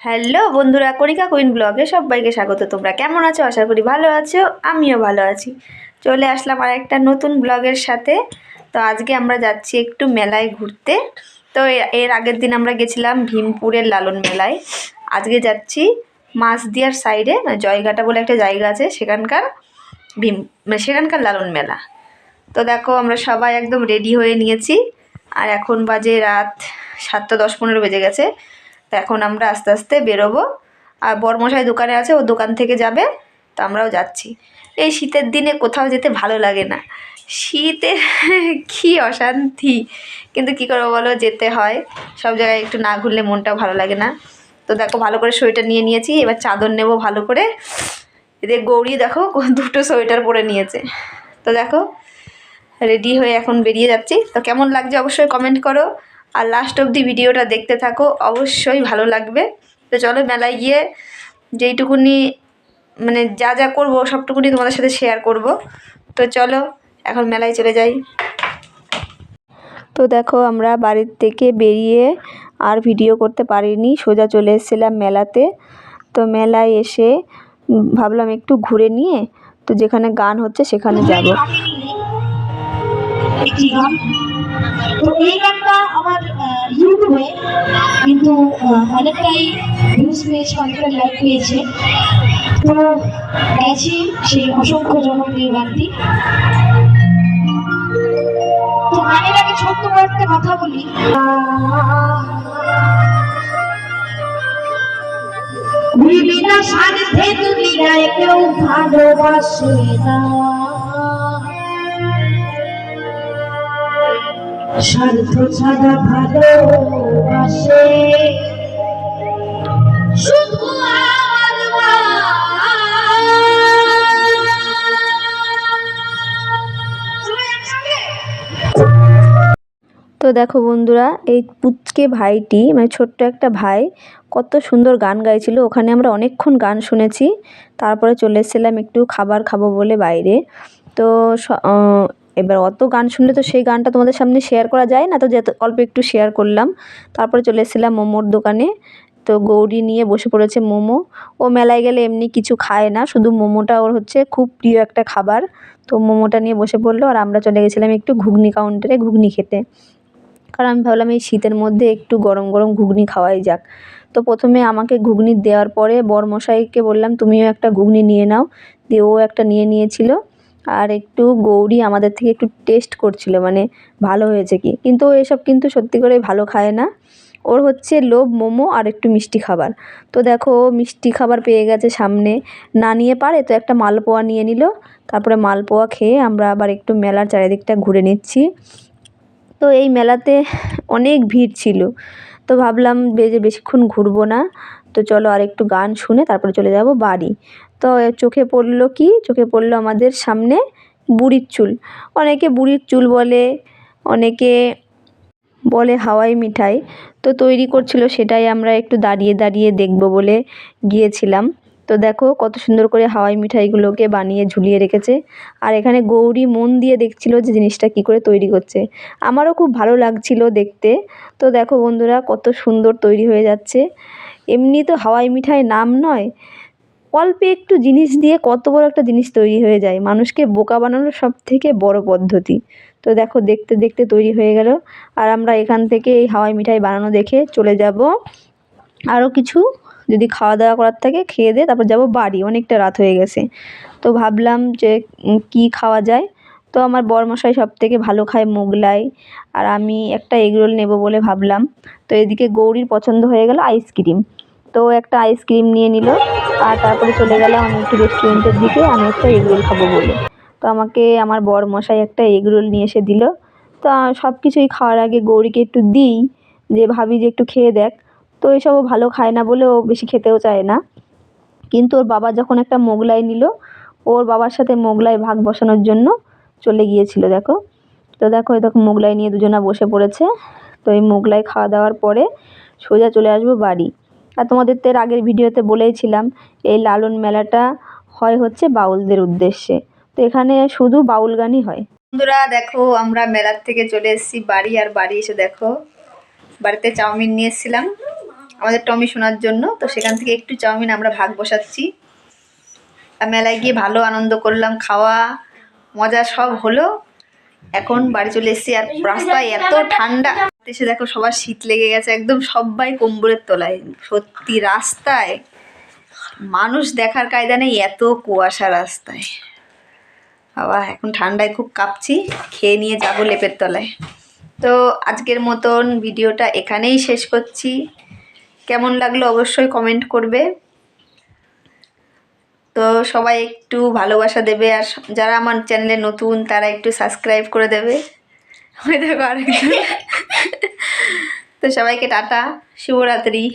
Hello বন্ধুরা, কণিকা queen ব্লগে সবাইকে স্বাগত। তোমরা কেমন আছো? আশা করি ভালো আছো। আমিও ভালো আছি। চলে আসলাম আর একটা নতুন ব্লগের সাথে। তো আজকে আমরা যাচ্ছি একটু মেলায় ঘুরতে। তো এর আগের দিন আমরা গেছিলাম ভীমপুরের লালন মেলায়। আজকে যাচ্ছি মাছদিয়ার সাইডে, মানে জয়ঘাটা বলে একটা জায়গা আছে, সেখানকার লালন মেলা। তো দেখো আমরা সবাই একদম রেডি হয়ে নিয়েছি। আর এখন বাজে রাত 7:10-15 বেজে গেছে। তো এখন আমরা আস্তে আস্তে বেরোবো। আর বরমশাই দোকানে আছে, ও দোকান থেকে যাবে। তো আমরাও যাচ্ছি। এই শীতের দিনে কোথাও যেতে ভালো লাগে না। শীতে কী অশান্তি, কিন্তু কী করবো বলো, যেতে হয়। সব জায়গায় একটু না ঘুরলে মনটাও ভালো লাগে না। তো দেখো ভালো করে সোয়েটার নিয়ে নিয়েছি, এবার চাদর নেব ভালো করে। এদের গৌরী দেখো দুটো সোয়েটার পরে নিয়েছে। তো দেখো রেডি হয়ে এখন বেরিয়ে যাচ্ছি। তো কেমন লাগছে অবশ্যই কমেন্ট করো, আর লাস্ট অবধি ভিডিওটা দেখতে থাকো, অবশ্যই ভালো লাগবে। তো চলো মেলায় গিয়ে যেইটুকুনি মানে যা যা করবো সবটুকুনি তোমাদের সাথে শেয়ার করব। তো চলো এখন মেলায় চলে যাই। তো দেখো আমরা বাড়ির থেকে বেরিয়ে আর ভিডিও করতে পারিনি, সোজা চলে এসেছিলাম মেলাতে। তো মেলায় এসে ভাবলাম একটু ঘুরে নিয়ে তো যেখানে গান হচ্ছে সেখানে যাব। একটি গান, তো এই গানটা আমার ইউটিউবে কিন্তু অনেকটাই ভিউজ পেয়েছে, অনেকটা লাইক পেয়েছে। তো গেছি সেই অসংখ্য জনপ্রিয় গানটি। তো গানের আগে ছোট্ট একটা কথা বলি। বিনা স্বার্থে দুনিয়ায় কেউ ভালোবাসে না, স্বার্থ ছাড়া ভালোবাসে শুধু আমার মা। তো দেখো বন্ধুরা, এই পুচকে ভাইটি মানে ছোট্ট একটা ভাই কত সুন্দর গান গাইছিল। ওখানে আমরা অনেকক্ষণ গান শুনেছি। তারপরে চলে এসেছিলাম একটু খাবার খাবো বলে বাইরে। তো এবার অত গান শুনলে তো সেই গানটা তোমাদের সামনে শেয়ার করা যায় না, তো যে অল্প একটু শেয়ার করলাম। তারপরে চলে এসেছিলাম মোমোর দোকানে। তো গৌরী নিয়ে বসে পড়েছে মোমো। ও মেলায় গেলে এমনি কিছু খায় না, শুধু মোমোটা ওর হচ্ছে খুব প্রিয় একটা খাবার। তো মোমোটা নিয়ে বসে পড়লো, আর আমরা চলে গেছিলাম একটু ঘুগনি কাউন্টারে ঘুগনি খেতে। কারণ আমি ভাবলাম এই শীতের মধ্যে একটু গরম গরম ঘুগনি খাওয়াই যাক। তো প্রথমে আমাকে ঘুগনি দেওয়ার পরে বরমশাইকে বললাম তুমিও একটা ঘুগনি নিয়ে নাও। দিয়ে ও একটা নিয়ে নিয়েছিল। আর একটু গৌরী আমাদের থেকে একটু টেস্ট করছিল, মানে ভালো হয়েছে কি। কিন্তু ও এসব কিন্তু সত্যি করে ভালো খায় না। ওর হচ্ছে লোভ মোমো আর একটু মিষ্টি খাবার। তো দেখো মিষ্টি খাবার পেয়ে গেছে সামনে, না নিয়ে পারে তো একটা মালপোয়া নিয়ে নিল। তারপরে মালপোয়া খেয়ে আমরা আবার একটু মেলার চারিদিকটা ঘুরে নিচ্ছি। তো এই মেলাতে অনেক ভিড় ছিল। তো ভাবলাম বেশিক্ষণ ঘুরবো না। তো চলো আর একটু গান শুনে তারপরে চলে যাব বাড়ি। তো চোখে পড়লো আমাদের সামনে বুড়ির চুল। অনেকে বুড়ির চুল বলে, অনেকে বলে হাওয়াই মিঠাই। তো তৈরি করছিল, সেটাই আমরা একটু দাঁড়িয়ে দাঁড়িয়ে দেখবো বলে গিয়েছিলাম। তো দেখো কত সুন্দর করে হাওয়াই মিঠাইগুলোকে বানিয়ে ঝুলিয়ে রেখেছে। আর এখানে গৌরী মন দিয়ে দেখছিল যে জিনিসটা কী করে তৈরি করছে। আমারও খুব ভালো লাগছিল দেখতে। তো দেখো বন্ধুরা কত সুন্দর তৈরি হয়ে যাচ্ছে। এমনি তো হাওয়াই মিঠাই নাম নয়, অল্প একটু জিনিস দিয়ে কত বড় একটা জিনিস তৈরি হয়ে যায়। মানুষকে বোকা বানানোর সবথেকে বড় পদ্ধতি। তো দেখো দেখতে দেখতে তৈরি হয়ে গেল। আর আমরা এখান থেকে এই হাওয়াই মিঠাই বানানো দেখে চলে যাব আরও কিছু যদি খাওয়া দাওয়া করার থাকে খেয়ে দিয়ে তারপর যাব বাড়ি, অনেকটা রাত হয়ে গেছে। তো ভাবলাম যে কী খাওয়া যায়। তো আমার বরমশাই সবথেকে ভালো খায় মোগলাই, আর আমি একটা এগরোল নেব বলে ভাবলাম। তো এদিকে গৌরীর পছন্দ হয়ে গেল আইসক্রিম। তো একটা আইসক্রিম নিয়ে নিল। আর তারপরে চলে গেলাম আমি একটু রেস্টুরেন্টের দিকে, আমি একটা এগরোল খাবো বলে। তো আমাকে আমার বরমশাই একটা এগরোল নিয়ে এসে দিল। তো সব কিছুই খাওয়ার আগে গৌরীকে একটু দিই, যে ভাবি যে একটু খেয়ে দেখ। তো এসবও ভালো খায় না বলে ও বেশি খেতেও চায় না। কিন্তু ওর বাবা যখন একটা মোগলাই নিল, ওর বাবার সাথে মোগলাই ভাগ বসানোর জন্য চলে গিয়েছিল দেখো। তো দেখো এই দেখো মোগলাই নিয়ে দুজনা বসে পড়েছে। তো এই মোগলাই খাওয়া দাওয়ার পরে সোজা চলে আসবো বাড়ি। আর তোমাদের তো এর আগের ভিডিওতে বলেইছিলাম এই লালন মেলাটা হয় হচ্ছে বাউলদের উদ্দেশ্যে। তো এখানে শুধু বাউল গানই হয়। বন্ধুরা দেখো আমরা মেলার থেকে চলে এসেছি বাড়ি। আর বাড়ি এসে দেখো বাড়িতে চাউমিন নিয়ে এসেছিলাম, আমাদের টমি শোনার জন্য। তো সেখান থেকে একটু চাউমিন আমরা ভাগ বসাচ্ছি। আর মেলায় গিয়ে ভালো আনন্দ করলাম, খাওয়া মজা সব হলো। এখন বাড়ি চলে এসেছি, আর রাস্তায় এত ঠান্ডা, এসে দেখো সবার শীত লেগে গেছে, একদম সবাই কম্বলের তলায়। সত্যি রাস্তায় মানুষ দেখার কায়দা নেই, এত কুয়াশা রাস্তায়। বাবা এখন ঠান্ডায় খুব কাঁপছি, খেয়ে নিয়ে যাবো লেপের তলায়। তো আজকের মতন ভিডিওটা এখানেই শেষ করছি। কেমন লাগলো অবশ্যই কমেন্ট করবে। তো সবাই একটু ভালোবাসা দেবে, আর যারা আমার চ্যানেলে নতুন তারা একটু সাবস্ক্রাইব করে দেবে। ওই দেখো আরেকজন। তো সবাইকে টাটা, শুভরাত্রি।